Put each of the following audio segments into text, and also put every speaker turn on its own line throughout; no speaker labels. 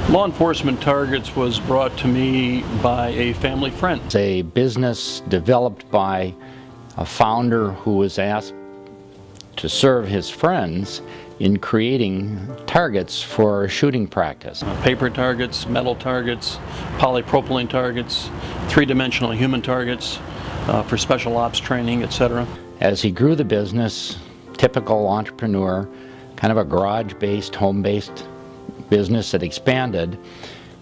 Law Enforcement Targets was brought to me by a family friend.
It's a business developed by a founder who was asked to serve his friends in creating targets for shooting practice.
Paper targets, metal targets, polypropylene targets, three-dimensional human targets for special ops training, etc.
As he grew the business, typical entrepreneur, kind of a garage-based, home-based business that expanded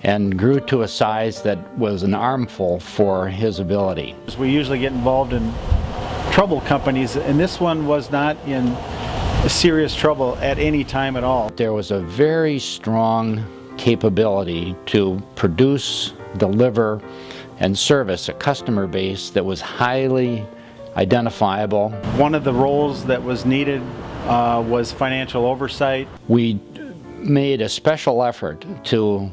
and grew to a size that was an armful for his ability.
We usually get involved in trouble companies, and this one was not in serious trouble at any time at all.
There was a very strong capability to produce, deliver, and service a customer base that was highly identifiable.
One of the roles that was needed was financial oversight.
We made a special effort to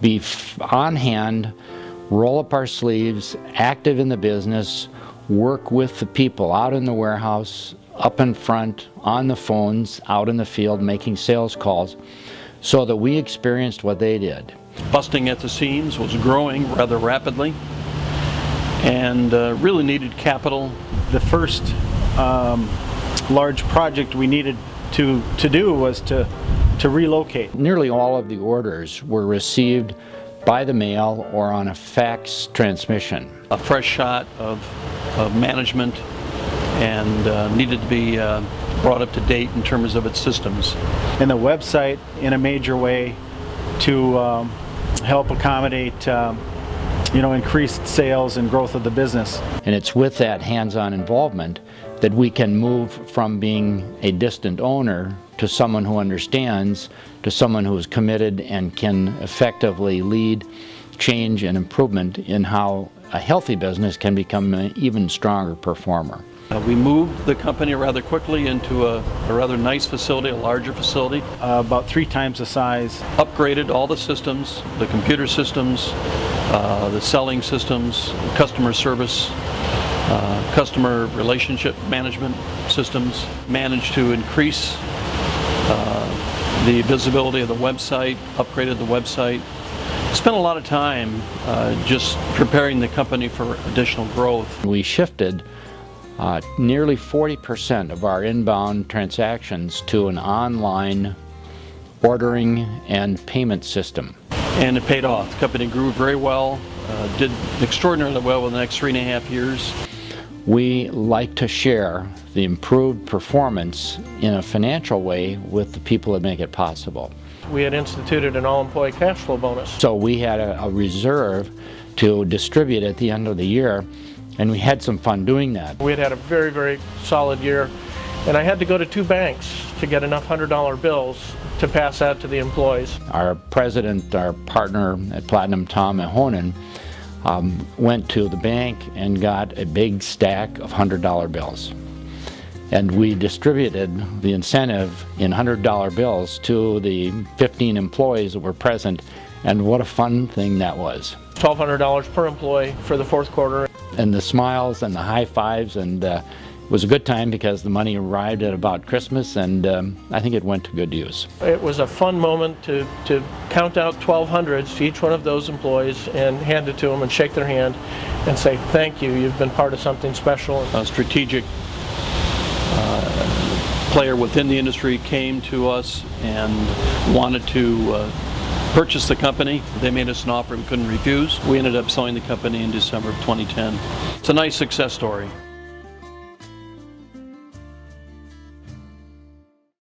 be on hand, roll up our sleeves, active in the business, work with the people out in the warehouse, up in front, on the phones, out in the field, making sales calls, so that we experienced what they did.
Busting at the seams was growing rather rapidly and really needed capital.
The first large project we needed to do was to relocate.
Nearly all of the orders were received by the mail or on a fax transmission.
A fresh shot of management and needed to be brought up to date in terms of its systems.
And the website in a major way to help accommodate increased sales and growth of the business.
And it's with that hands-on involvement that we can move from being a distant owner to someone who understands, to someone who is committed and can effectively lead change and improvement in how a healthy business can become an even stronger performer.
We moved the company rather quickly into a rather nice facility, a larger facility.
About 3 times the size.
Upgraded all the systems, the computer systems, the selling systems, customer service, customer relationship management systems. Managed to increase the visibility of the website, upgraded the website. Spent a lot of time just preparing the company for additional growth.
We shifted nearly 40% of our inbound transactions to an online ordering and payment system.
And it paid off. The company grew very well, did extraordinarily well in the next 3.5 years.
We like to share the improved performance in a financial way with the people that make it possible.
We had instituted an all-employee cash flow bonus.
So we had a reserve to distribute at the end of the year, and we had some fun doing that.
We had a very, very solid year, and I had to go to 2 banks to get enough $100 bills to pass out to the employees.
Our president, our partner at Platinum, Tom Mahonen, went to the bank and got a big stack of $100 bills. And we distributed the incentive in $100 bills to the 15 employees that were present, and what a fun thing that was.
$1,200 per employee for the 4th quarter.
And the smiles and the high fives, and it was a good time because the money arrived at about Christmas, and I think it went to good use.
It was a fun moment to count out 1,200s to each one of those employees and hand it to them and shake their hand and say, thank you, you've been part of something special.
A strategic player within the industry came to us and wanted to purchase the company. They made us an offer we couldn't refuse. We ended up selling the company in December of 2010. It's a nice success story.